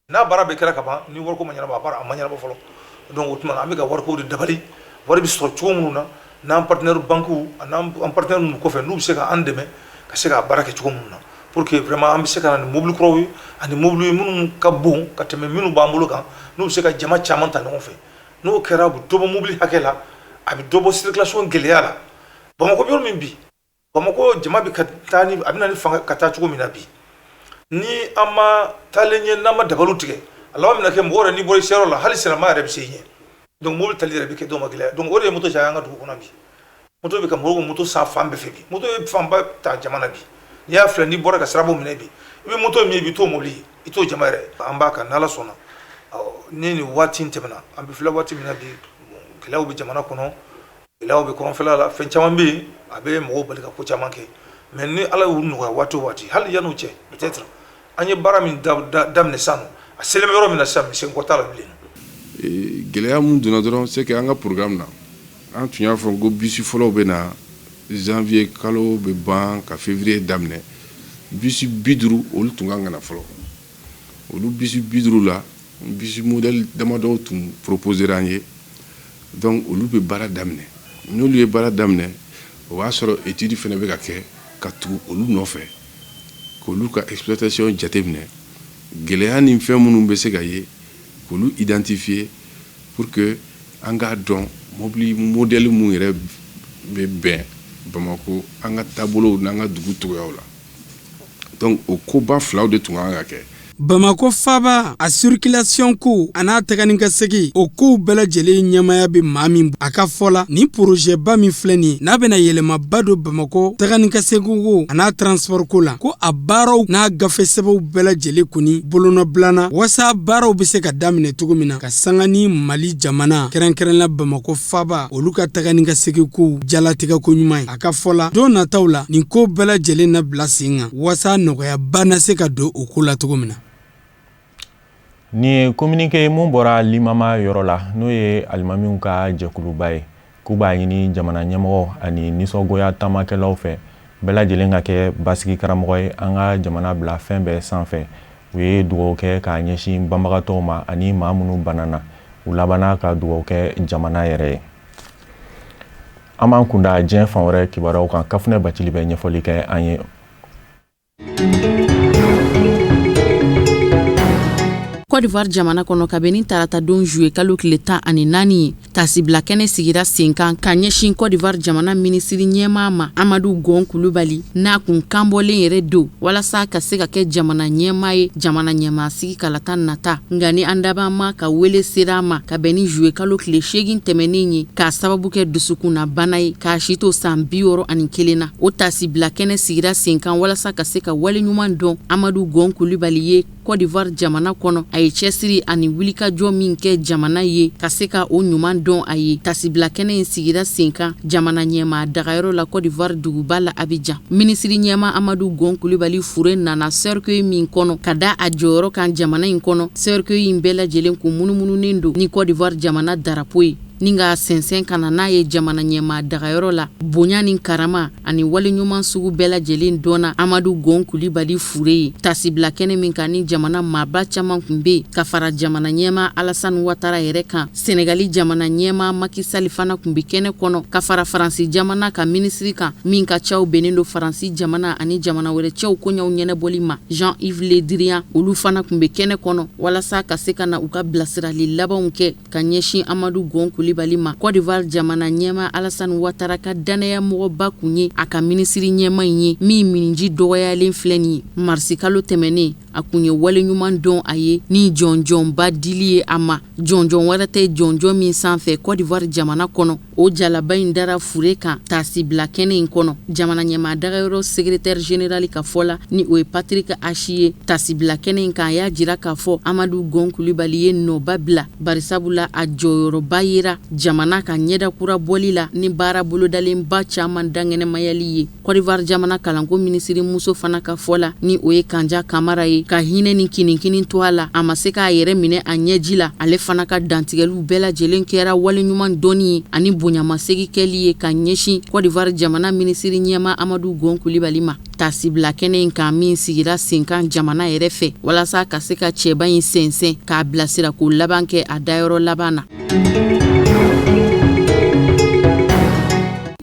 n'a baara bɛ kɛra ka ban ni wariko ma ɲɛnabɔ a baara a ma ɲɛnabɔ fɔlɔ donc o tuma an bɛ ka wariko de dabali wari bɛ sɔrɔ cogo minnu na n'an partenaire banque an partenaire nu ko fe nu se ka an dɛmɛ ka se ka baara kɛ cogo mun na pour que vraiment an bɛ se ka na ni mobile kuraw ye ani mobile minnu ka bon ka tɛmɛ minnu b'an bolo kan n'u bɛ se ka jama caman ta ɲɔgɔn fɛ n'o kɛra a bɛ dɔ bɔ mobile hakɛ la a bɛ dɔ bɔ circulation gɛlɛya la Bamako bɛ yɔrɔ min bi Bamako jama bɛ ka taa ni a bɛ na ni fanga ka taa cogo min na bi ni an ma taalen ɲɛ n'an ma dabaliw tigɛ a laban bɛna kɛ mɔgɔ yɛrɛ n'i bɔra i seyɔrɔ la hali silamɛ yɛrɛ bɛ se ɲɛ donc mobile tali yɛrɛ bɛ kɛ dɔw ma gɛlɛya donc o de ye moto caya an ka dugu kɔnɔ bi moto bɛ ka mɔgɔw moto san fan bɛɛ fɛ bi moto ye fanba ta jamana bi n'i y'a filɛ n'i bɔra ka sirabaw minɛ bi i bɛ moto min ye i bɛ t'o mobili ye i t'o jama yɛrɛ an b'a kan n'Ala sɔnna ni nin waati in tɛmɛna an bɛ filɛ waati min na bi gɛlɛyaw bɛ jamana kɔnɔ gɛlɛyaw bɛ kɔrɔnfɛla la fɛn caman bɛ yen a bɛ mɔgɔw bali ka ko caman kɛ mais ni Ala y'u nɔgɔya waati o waati hali yan'o cɛ peut-être an ye baara min daminɛ sisan nɔ a selen bɛ yɔrɔ min na sisan misɛnkɔ t'a la bilen. Gɛlɛya mun donna dɔrɔn c'est que an ka programme na an tun y'a fɔ ko bisi fɔlɔw bɛ na janvier kalo bɛ ban ka février daminɛ bisi 50 olu tun kan ka na fɔlɔ olu bisi 50 la bisi modèle damadɔ tun proposé an ye donc olu bɛ baara daminɛ n'olu ye baara daminɛ o b'a sɔrɔ étude fana bɛ ka kɛ ka tugu olu nɔfɛ k'olu ka exploitation jateminɛ gɛlɛya ni fɛn minnu bɛ se ka ye k'olu identifier pour que an k'a dɔn mobili modèle mun yɛrɛ bɛ bɛn Bamako an ka taabolow n'an ka dugu cogoyaw la donc o koba filaw de tun kan ka kɛ. Bamako faba a circulation ko ana tagani ka segi o ko bɛɛ lajɛlen ɲɛmaya bɛ maa min a ka fɔ la ni projet ba min filɛ nin n'a bɛna yɛlɛma ba don Bamako tagani ka segi ko ana transport ko la ko a baaraw n'a gafe sɛbɛnw bɛɛ lajɛlen kɔni bolonɔ bilana wasa baaraw bɛ se ka daminɛ cogo min na ka sanga ni Mali jamana kɛrɛnkɛrɛnla Bamako faba olu ka tagani ka segi ko jalatigɛ ko ɲuman ye a ka fɔ la don nataw la nin ko bɛɛ lajɛlen na bila sen kan wasa nɔgɔya ba na se ka don o ko la cogo min na. Ni communiqué mun bɔra Limama yɔrɔ la n'o ye alimamiw ka jɛkuluba ye k'u b'a ɲini jamana ɲɛmɔgɔ ani nisɔngoya taamakɛlaw fɛ bɛɛ lajɛlen ka kɛ basigi karamɔgɔ ye an ka jamana bila fɛn bɛɛ sanfɛ u ye dugawu kɛ k'a ɲɛsin banbagatɔw ma ani maa minnu banana u labanna ka dugawu kɛ jamana yɛrɛ ye. An b'an kunda diɲɛ fan wɛrɛ kibaruyaw kan Kafunɛ Bacili bɛ ɲɛfɔli kɛ an ye. Côte d'Ivoire jamana kono kabeni tarata don juillet kalo tile 14 tasibila kɛnɛ sigira sen kan ka ɲɛsin Côte d'Ivoire jamana minisiri ɲɛmaa ma Amadou Gon Kulubali n'a kun kanbɔlen yɛrɛ do walasa ka se ka kɛ jamana ɲɛmaa ye jamana ɲɛmaa sigi kalata nata nga ni an daba ma ka wele sera ma ka bɛn ni juillet kalo tile 8 tɛmɛnen ye k'a sababu kɛ dusukunna bana ye k'a si to san 61 na o tasibila kɛnɛ sigira sen kan walasa ka se ka wale ɲuman dɔn Amadou Gon Kulubali ye Côte d'Ivoire jamana kono a ye cɛsiri ani wulikajɔ min kɛ jamana ye ka se ka o ɲuman dɔn a ye tasibila kɛnɛ in sigira sen kan jamana ɲɛmaa dagayɔrɔ la Côte d'Ivoire duguba la Abidjan minisiri ɲɛmaa Amadou Gon Kulubali fure nana cercueil min kɔnɔ ka da a jɔyɔrɔ kan jamana in kɔnɔ cercueil in bɛɛ lajɛlen kun munumununen don ni Côte d'Ivoire jamana darapo ye ni ka sɛnsɛn kana n'a ye jamana ɲɛmaa dagayɔrɔ la bonya ni karama ani wale ɲuman sugu bɛɛ lajɛlen dɔnna Amadou Gon Kulubali fure ye tasibila kɛnɛ min kan ni jamana maaba caman kun be ka fara jamana ɲɛmaa Alassane Ouattara yɛrɛ kan Senegali jamana ɲɛmaa Macky Sall fana kun be kɛnɛ kɔnɔ ka fara Faransi jamana ka minisiri kan min ka caw benen do Faransi jamana ani jamana wɛrɛ cɛw koɲaw ɲɛnɛbɔli ma Jean-Yves Le Drian olu fana kun be kɛnɛ kɔnɔ walasa ka se ka na u ka bilasirali labanw kɛ ka ɲɛsin Amadou Gon Kulubali ma Côte d'Ivoire jamana ɲɛmaa Alassane Ouattara ka danaya mɔgɔba kun ye a ka minisiri ɲɛmaa ye min miniji dɔgɔyalen filɛ nin ye marisi kalo tɛmɛnen a kun ye wale ɲuman dɔn a ye ni jɔnjɔnba dili ye a ma jɔnjɔn wɛrɛ tɛ jɔnjɔn min sanfɛ Côte d'Ivoire jamana kɔnɔ o jalaba in dara fure kan tasibila kɛnɛ in kɔnɔ jamana ɲɛmaa dagayɔrɔ secrétaire général ka fɔ la ni o ye Patrick Achi ye tasibila kɛnɛ in kan a y'a jira k'a fɔ Amadou Gon Kulubali ye nɔba bila barisabula a jɔyɔrɔba yera jamana ka ɲɛdakura bɔli la ni baara bolodalenba caman dangɛnɛmayali ye Côte d'Ivoire jamana kalanko minisiri muso fana ka fɔ la ni o ye Kanja Kamara ye ka hinɛ ni kinikini to a la a ma se k'a yɛrɛ minɛ a ɲɛji la ale fana ka dantigɛliw bɛɛ lajɛlen kɛra wale ɲuman dɔnni ye ani bonyamasegi kɛli ye ka ɲɛsin Côte d'Ivoire jamana minisiri ɲɛmaa Amadou Gon Kulubali ma tasibila kɛnɛ in kan min sigira sen kan jamana yɛrɛ fɛ walasa ka se ka cɛba in sɛnsɛn k'a bilasira ko laban kɛ a dayɔrɔ laban na.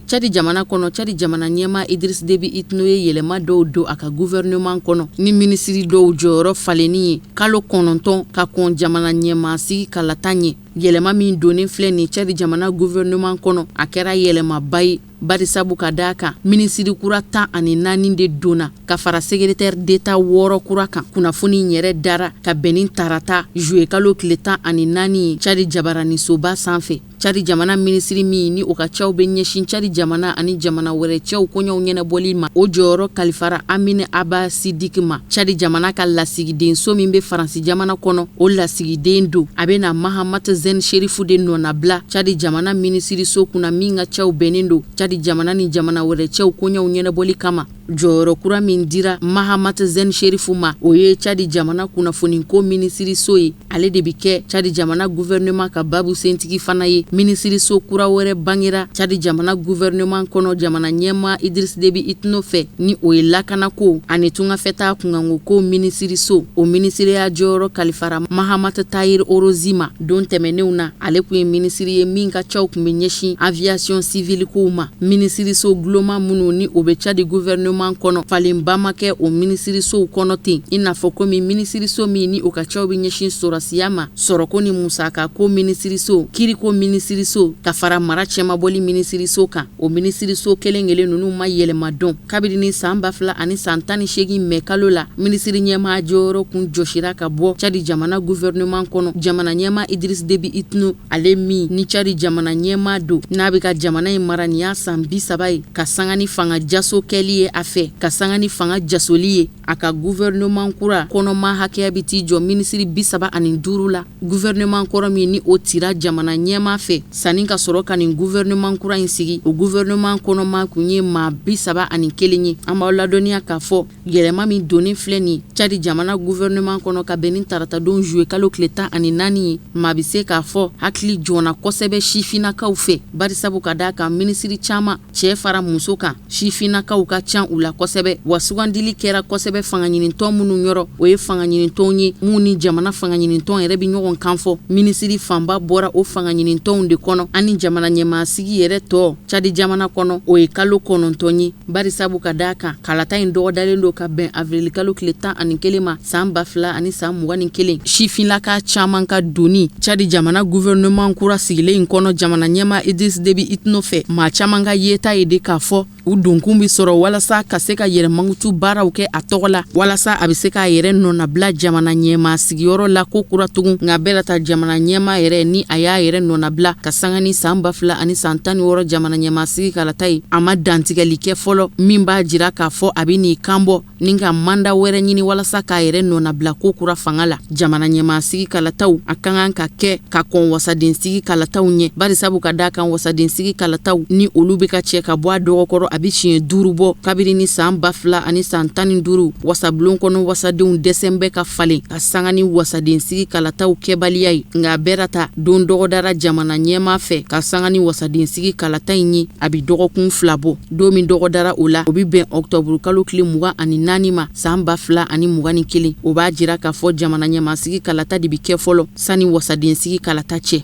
Chadi jamana kono Chadi jamana ɲɛma Idris Deby Itno ye yɛlɛma dɔw don a ka gouvernement kɔnɔ ni minisiri dɔw jɔyɔrɔ faleni ye kalo 9 ka kɔn jamana ɲɛma sigi kalata ɲɛ. Yɛlɛma min donnen filɛ ni Chadi jamana gouvernement kɔnɔ a kɛra yɛlɛmaba ye barisabu ka d'a kan minisiri kura 14 de donna ka fara secrétaire d'état 6 kura kan. Kunnafoni yɛrɛ dara ka bɛn ni tarata juillet kalo tile 14 ye Chadi jabaranisoba sanfɛ. Chadi jamana minisiri min ni o ka cɛw bɛ ɲɛsin Chadi jamana ani jamana wɛrɛ cɛw kɔɲɔw ɲɛnabɔli ma o jɔyɔrɔ kalifara Amine Aba Sidiki ma. Chadi jamana ka lasigiden so min bɛ Faransi jamana kɔnɔ o lasigiden don a bɛ na Mahamat Zen Sherifu de nɔnabila Chadi jamana minisiri so kunna min ka cɛw bɛnnen don Chadi jamana ni jamana wɛrɛ cɛw kɔɲɔw ɲɛnabɔli kama. Jɔyɔrɔ kura min dira Mahamat Zen Sherifu ma o ye Chadi jamana kunnafoni ko minisiri so ye ale de bi kɛ Chadi jamana gouvernement ka babu sentigi fana ye. Minisiri so kura wɛrɛ bangera Chadi jamana gouvernement kɔnɔ jamana ɲɛma Idris Deby Itno fɛ ni o ye lakana ko ani tungafɛta kunkanko ko minisiri so. O minisiriya jɔyɔrɔ kalifara Mahamat Tahir Orozi ma don tɛmɛnenw na ale kun ye minisiri ye min ka cɛw kun bɛ ɲɛsin aviation civile kow ma. Minisiri so guloma minnu ni o bɛ Chadi gouvernement kɔnɔ falenba ma kɛ o minisiri sow kɔnɔ ten i n'a fɔ komi minisiri so min ni o ka cɛw bɛ ɲɛsin sɔrɔsiya ma sɔrɔko ni musaka ko minisiri so kiriko minisiri so ka fara mara cɛmabɔli minisiri so kan. O minisiri so kelen ninnu ma yɛlɛma dɔn kabini ni san 2018 mɛ kalo la minisiri ɲɛma jɔyɔrɔ kun jɔsira ka bɔ Chadi jamana gouvernement kɔnɔ. Jamana ɲɛma Idris Deby Itno ale min ni Chadi jamana ɲɛma don n'a bɛ ka jamana in mara ni y'a san 30 ye ka sanga ni fanga jaso kɛli ye a fɛ ka sanga ni fanga jasoli ye a ka gouvernement kura kɔnɔma hakɛya bi t'i jɔ minisiri 35 la. Gouvernement kɔrɔ min ni o tira jamana ɲɛma fɛ sanni ka sɔrɔ ka nin gouvernement kura in sigi o gouvernement kɔnɔma kun ye maa 31 ye. An b'aw ladɔnniya k'a fɔ yɛlɛma min donnen filɛ nin Chadi jamana gouvernement kɔnɔ ka bɛn ni tarata don juillet kalo tile 14 ye maa bi se k'a fɔ hakili jɔnna kosɛbɛ sifinnakaw fɛ barisabu ka d'a kan minisiri caman cɛ fara muso kan sifinnakaw ka can u la kosɛbɛ wa sugandili kɛra kosɛbɛ fangaɲinintɔn minnu yɔrɔ o ye fangaɲinintɔn ye mun ni jamana fangaɲinintɔn yɛrɛ bi ɲɔgɔn kan fɔ. Minisiri fanba bɔra o fangaɲinintɔnw de kɔnɔ ani jamana ɲɛmaasigi yɛrɛ tɔ Chadi jamana kɔnɔ o ye kalo 9 ye barisabu ka d'a kan kalata in dɔgɔdalen don ka bɛn avril kalo tile 11 ma san 2021. Sifinnaka caman ka doni Chadi jamana gouvernement kura sigilen in kɔnɔ jamana ɲɛma Idris Deby Itno fɛ maa caman ka yeta ye de k'a fɔ u donkun bi sɔrɔ walasa ka se ka yɛrɛmangutu baaraw kɛ a tɔgɔ la walasa a bɛ se k'a yɛrɛ nɔnabila jamana ɲɛma sigiyɔrɔ la ko kura tugun nka bɛɛ la ta jamana ɲɛma yɛrɛ ni a y'a yɛrɛ nɔnabila ka sanga ni san 2016 jamana ɲɛma sigi kalata ye a ma dantigɛli kɛ fɔlɔ min b'a jira k'a fɔ a bɛ n'i kanbɔ ni ka manda wɛrɛ ɲini walasa k'a yɛrɛ nɔnabila ko kura fanga la. Jamana ɲɛma sigi kalataw a ka kan ka kɛ ka kɔn wasaden sigi kalataw ɲɛ barisabu ka d'a kan wasaden sigi kalataw ni olu bɛ ka cɛ ka bɔ a dɔgɔkɔrɔ a bɛ siɲɛ 5 bɔ kabini ni san 2015 wasabulon kɔnɔ wasadenw dɛsɛn bɛ ka falen ka sanga ni wasaden sigi kalataw kɛbaliya ye nka a bɛɛ ta don dɔgɔdara jamana ɲɛma fɛ ka sanga ni wasaden sigi kalata in ye a bɛ dɔgɔkun 2 bɔ don min dɔgɔdara o la o bɛ bɛn octobre kalo tile 24 ma san 2021 o b'a jira k'a fɔ jamana ɲɛma sigi kalata de bɛ kɛ fɔlɔ sani wasaden sigi kalata cɛ.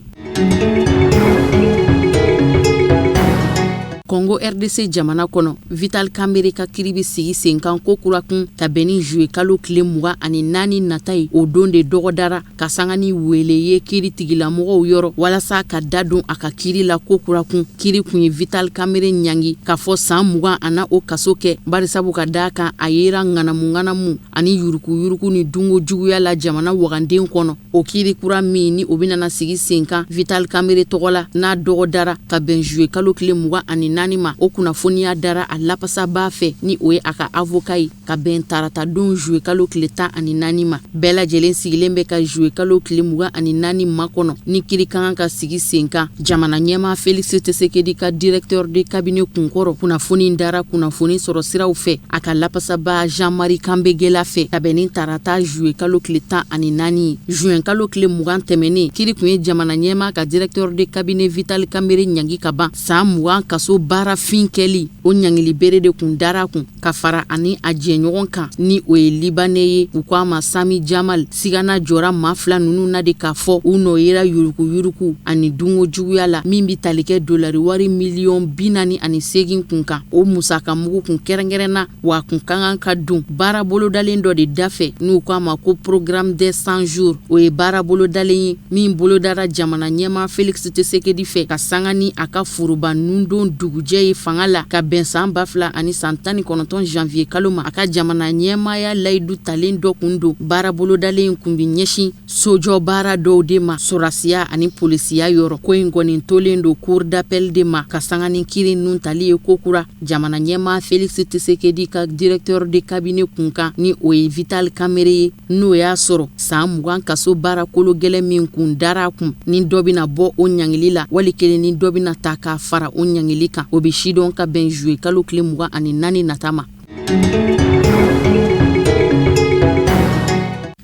Congo RDC jamana kɔnɔ Vital Kamerhe ka kiri bi sigi sen kan ko kurakun ka bɛn ni juillet kalo tile 24 nata ye o don de dɔgɔdara ka sanga ni wele ye kiri tigilamɔgɔw yɔrɔ walasa ka da don a ka kiri la ko kurakun kiri kun ye Vital Kamerhe ɲangi ka fɔ san 20 ana o kaso kɛ barisabu ka da kan a yera ŋanamu ani yuruku ni dungo juguya la jamana waganden kɔnɔ o kiri kura min ni o bɛna sigi sen kan Vital Kamerhe tɔgɔ la n'a dɔgɔdara ka bɛn juillet kalo tile 24 ma o kunnafoniya dara a lapasa b'a fɛ ni o ye a ka avocat ye ka bɛn tarata don juillet kalo tile 14 ma bɛɛ lajɛlen sigilen bɛ ka juillet kalo tile 24 ma kɔnɔ ni kiri kan ka sigi sen kan jamana ɲɛma Félix Tshisekedi ka directeur de cabinet kunkɔrɔ kunnafoni dara kunnafoni sɔrɔ siraw fɛ a ka lapasaba Jean-Marie Kambegela fɛ ka bɛn ni tarata juillet kalo tile 14 ye juin kalo tile 20 tɛmɛnen kiri kun ye jamana ɲɛma ka directeur de cabinet Vital Kamerhe ɲangi ka ban san 20 kaso baarafin kɛli o ɲangili bere de kun dara kun ka fara ani a jɛɲɔgɔn kan ni o ye libanɛ ye u ko a ma Sami Jamal sigana jɔra maa fila nunu na de k'a fɔ u nɔ yera yuruku ani dungo juguya la min bi tali kɛ dolari wari miliyɔn 48 kun kan o musaka mugu kun kɛrɛnkɛrɛnna wa kun kan ka dun baara bolodalen dɔ de dafɛ n'u ko a ma ko programme des 100 jours o ye baara bolodalen ye min bolodara jamana ɲɛma Felix Tshisekedi fɛ ka sanga ni a ka furuba nundon dugujɛ ye fanga la ka bɛn san 2019 janvier kalo ma a ka jamana ɲɛmaya layidu talen dɔ kun don baara bolodalen kun bi ɲɛsin sojɔ baara dɔw de ma sorasiya ani polisiya yɔrɔ ko in kɔni tolen do cour d'appel de ma ka sanga ni kiiri nun tali ye kokura jamana ɲɛma Felix Tshisekedi ka directeur de cabinet kunkan ni o ye Vital Kamerhe ye n'o y'a sɔrɔ san 20 kaso baara kolo gɛlɛn min kun dara kun ni dɔ bɛna bɔ o ɲangili la wali kelen ni dɔ bɛna ta k'a fara o ɲangili kan o bɛ sidɔn ka bɛn juillet kalo tile 24 nata ma.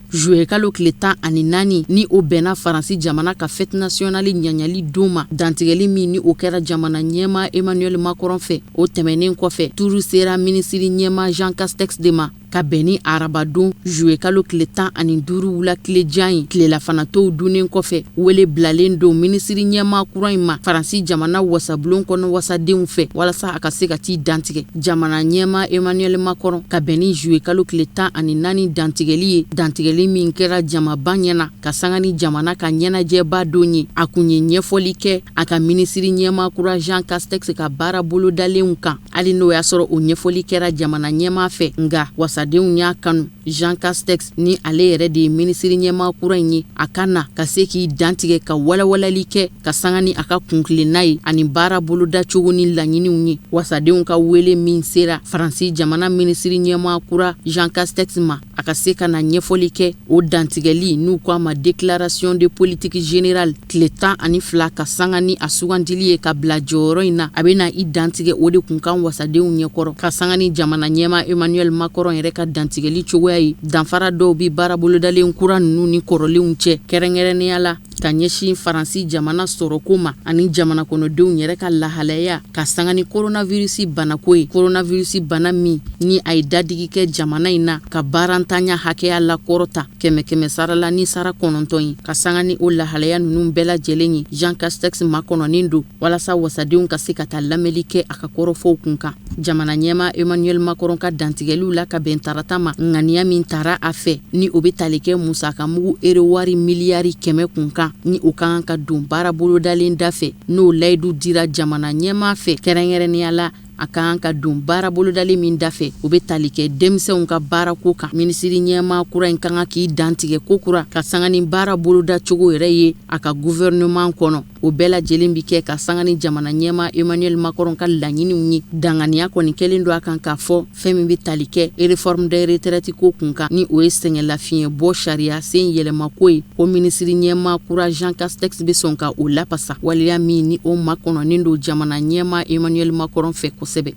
Juillet kalo tile 14 ni o bɛnna Faransi jamana ka fête nationale ɲaɲali don ma dantigɛli min ni o kɛra jamana ɲɛma Emmanuel Macron fɛ o tɛmɛnen kɔfɛ turu sera minisiri ɲɛma Jean Castex de ma ka bɛn ni arabadon juillet kalo tile 15 wula tile jan ye tilelafana tɔw dunnen kɔfɛ wele bilalen don minisiri ɲɛma kura in ma Faransi jamana wasabulon kɔnɔ wasadenw fɛ walasa a ka se ka t'i dantigɛ jamana ɲɛma Emmanuel Macron ka bɛn ni juillet kalo tile 14 dantigɛli ye dantigɛli min kɛra jamaba ɲɛna ka sanga ni jamana ka ɲɛnajɛba don ye a kun ye ɲɛfɔli kɛ a ka minisiri ɲɛma kura Jean Castex ka baara bolodalenw kan hali n'o y'a sɔrɔ o ɲɛfɔli kɛra jamana ɲɛma fɛ nga wasadenw y'a kanu Jean Castex ni ale yɛrɛ de ye minisiri ɲɛma kura in ye a ka na ka se k'i dantigɛ ka walawalali kɛ ka sanga ni a ka kunkilenna ye ani baara boloda cogo ni laɲiniw ye wasadenw ka wele min sera Faransi jamana minisiri ɲɛma kura Jean Castex ma a ka se ka na ɲɛfɔli kɛ o dantigɛli n'u ko a ma déclaration de politique générale tile 12 ka sanga ni a sugandili ye ka bila jɔyɔrɔ in na a bɛna i dantigɛ o de kun kan wasadenw ɲɛkɔrɔ ka sanga ni jamana ɲɛma Emmanuel Macron yɛrɛ ka dantigɛli cogoya ye danfara dɔw bi baara bolodalen kura ninnu ni kɔrɔlenw cɛ kɛrɛnkɛrɛnnenya la ka ɲɛsin Faransi jamana sɔrɔko ma ani jamana kɔnɔdenw yɛrɛ ka lahalaya ka sanga ni coronavirus banako ye coronavirus bana min ni a ye dadigi kɛ jamana in na ka baarantanya hakɛya la kɔrɔta kɛmɛ sara la ni sara 9 ye ka sanga ni o lahalaya ninnu bɛɛ lajɛlen ye Jean Castex makɔnɔnin don walasa wasadenw ka se ka taa lamɛli kɛ a ka kɔrɔfɔw kun kan jamana ɲɛma Emmanuel Macron ka dantigɛliw la ka bɛn tarata ma ŋaniya min tara a fɛ ni o bɛ tali kɛ musaka mugu wari miliyari 100 kun kan ni o kan ka don baara bolodalen da fɛ n'o layidu dira jamana ɲɛma fɛ kɛrɛnkɛrɛnnenya la a kan ka don baara bolodalen min da fɛ o bɛ tali kɛ denmisɛnw ka baara ko kan minisiri ɲɛma kura in kan k'i dantigɛ ko kura ka sanga ni baara boloda cogo yɛrɛ ye a ka gouvernement kɔnɔ o bɛɛ lajɛlen bi kɛ ka sanga ni jamana ɲɛma Emmanuel Macron ka laɲiniw ye danganiya kɔni kɛlen don a kan k'a fɔ fɛn min bɛ tali kɛ réforme des retraites ko kun kan ni o ye sɛgɛnlafiɲɛ bɔ sariya sen yɛlɛma ko ye ko minisiri ɲɛma kura Jean Castex bɛ sɔn ka o lapasa waleya min ni o makɔnɔnen don jamana ɲɛma Emmanuel Macron fɛ kosɛbɛ.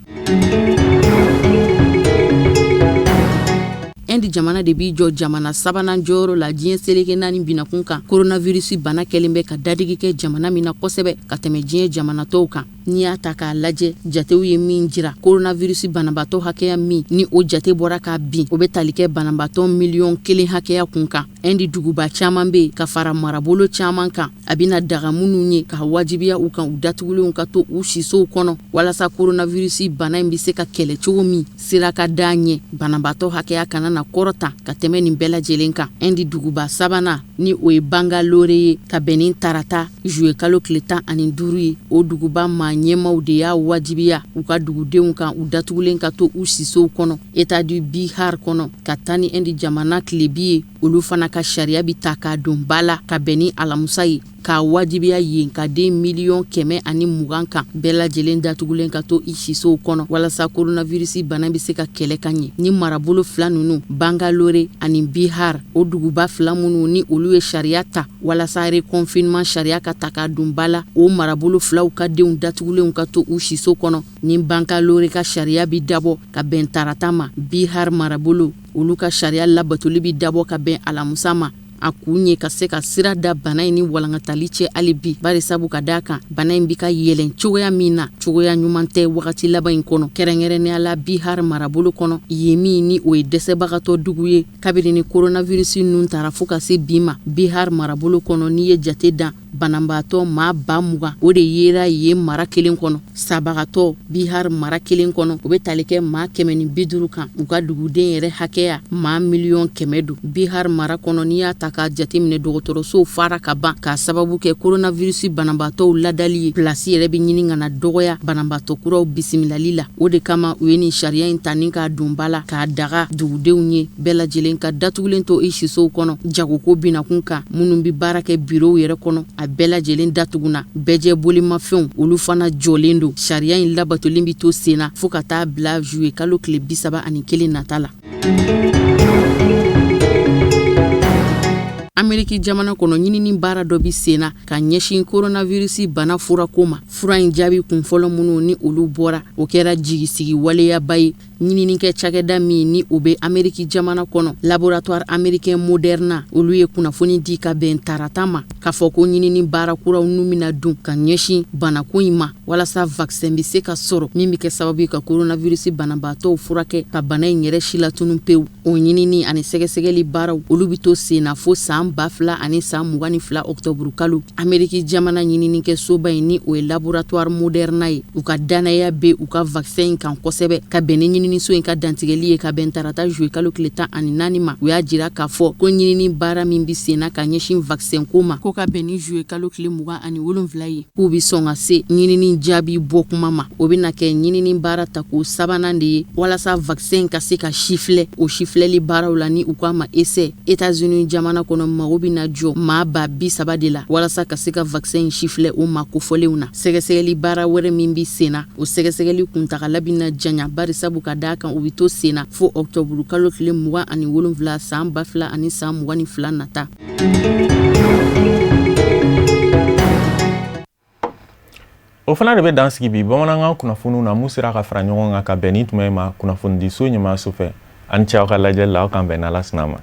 Indi jamana de bi jɔ jamana sabanan jɔyɔrɔ la diɲɛ seleke 4 binakun kan coronavirus bana kɛlen bɛ ka dadigi kɛ jamana min na kosɛbɛ ka tɛmɛ diɲɛ jamana tɔw kan n'i y'a ta k'a lajɛ jatew ye min jira coronavirus banabatɔ hakɛya min ni o jate bɔra ka bin o bɛ tali kɛ banabatɔ miliyɔn 1 hakɛya kun kan Indi duguba caman bɛ ka fara marabolo caman kan a bɛna daga minnu ye ka wajibiya u kan u datugulenw ka to u sisow kɔnɔ walasa coronavirus bana in bɛ se ka kɛlɛ cogo min sira ka da ɲɛ banabatɔ hakɛya kana na kɔrɔta ka tɛmɛ nin bɛɛ lajɛlen kan Indi duguba sabanan ni o ye Bangalore ye ka bɛn ni tarata juillet kalo tile 15 ye o duguba maa ɲɛmaw de y'a wajibiya u ka dugudenw kan u datugulen ka to u sisow kɔnɔ État du Bihar kɔnɔ ka taa ni Indi jamana tilebi ye olu fana ka sariya bi ta k'a don ba la ka bɛn ni alamusa ye k'a wajibiya yen ka den miliyɔn 120 kan bɛɛ lajɛlen datugulen ka to i sisow kɔnɔ walasa coronavirus bana bɛ se ka kɛlɛ ka ɲɛ ni marabolo 2 ninnu Bangalore ani Bihar o duguba 2 minnu ni olu ye sariya ta walasa reconfinement sariya ka ta k'a don ba la o marabolo 2 ka denw datugulenw ka to u siso kɔnɔ ni Bangalore ka sariya bi dabɔ ka bɛn tarata ma Bihar marabolo olu ka sariya labatoli bi dabɔ ka bɛn alamusa ma a kun ye ka se ka sira da bana in ni walankatali cɛ hali bi bari sabu ka da kan bana in bi ka yɛlɛn cogoya min na cogoya ɲuman tɛ wagati laban in kɔnɔ kɛrɛnkɛrɛnnenya la Bihar marabolo kɔnɔ ye min ni o ye dɛsɛbagatɔ dugu ye kabini ni coronavirus nun tara fo ka se bi ma Bihar marabolo kɔnɔ n'i ye jate dan banabaatɔ maa 20,000 o de yera ye mara kelen kɔnɔ sabagatɔ Bihar mara kelen kɔnɔ o bɛ tali kɛ maa 150 kan u ka duguden yɛrɛ hakɛya maa 1,100,000 don Bihar mara kɔnɔ n'i y'a ta k'a jateminɛ dɔgɔtɔrɔsow fara ka ban k'a sababu kɛ coronavirus banabaatɔw ladali ye plasi yɛrɛ bɛ ɲini ka na dɔgɔya banabaatɔ kuraw bisimilali la o de kama u ye nin sariya in ta ni k'a don ba la k'a daga dugudenw ye bɛɛ lajɛlen ka datugulen to i sisow kɔnɔ jagoko binakun kan minnu bɛ baara kɛ bureau yɛrɛ kɔnɔ a bɛɛ lajɛlen datuguna bɛɛjɛ bolimafɛnw olu fana jɔlen don sariya in labatolen bi to senna fo ka taa bila juillet kalo tile 31 nata la. Ameriki jamana kɔnɔ ɲinini baara dɔ bi senna ka ɲɛsin coronavirus bana furako ma fura in jaabi kunfɔlɔ minnu ni olu bɔra o kɛra jigisigi waleyaba ye ɲininikɛ cakɛda min ni o bɛ Ameriki jamana kɔnɔ laboratoire américain Moderna olu ye kunnafoni di ka bɛn tarata ma k'a fɔ ko ɲinini baara kuraw nu mina dun ka ɲɛsin banako in ma walasa vaccin bi se ka sɔrɔ min bi kɛ sababu ka coronavirus banabaatɔw furakɛ ka bana in yɛrɛ si latunu pewu o ɲinini ani sɛgɛsɛgɛli baaraw olu bi to senna fo san 2022 octobre kalo Ameriki jamana ɲininikɛ soba in ni o ye laboratoire Moderna ye u ka danaya be u ka vaccin kan kosɛbɛ ka bɛn ni ɲininiso in ka dantigɛli ye ka bɛn tarata juillet kalo tile 14 ma u y'a jira k'a fɔ ko ɲinini baara min bi senna ka ɲɛsin vaccin ko ma ko ka bɛn ni juillet kalo tile 27 ye k'u bi sɔn ka se ɲinini jaabi bɔ kuma ma o bɛna kɛ ɲinini baara tako sabanan de ye walasa vaccin ka se ka sifilɛ o sifilɛli baaraw la ni u k'a ma essai États-Unis jamana kɔnɔ mago bina jɔ maa 30 de la walasa ka se ka vaccin sifilɛ o ma kofɔlenw na sɛgɛsɛgɛli baara wɛrɛ min bi senna o sɛgɛsɛgɛli kuntagala bina janya bari sabu ka da kan u bi to senna fo octobre kalo tile 27 san 2022 nata. O fana de bɛ dan sigi bi bamanankan kunnafoniw na mun sera ka fara ɲɔgɔn kan ka bɛn ni tuma ma kunnafoni di so ɲɛmaaso fɛ ani cɛ aw ka lajɛli la aw kan bɛn n'Ala sɔnna ma.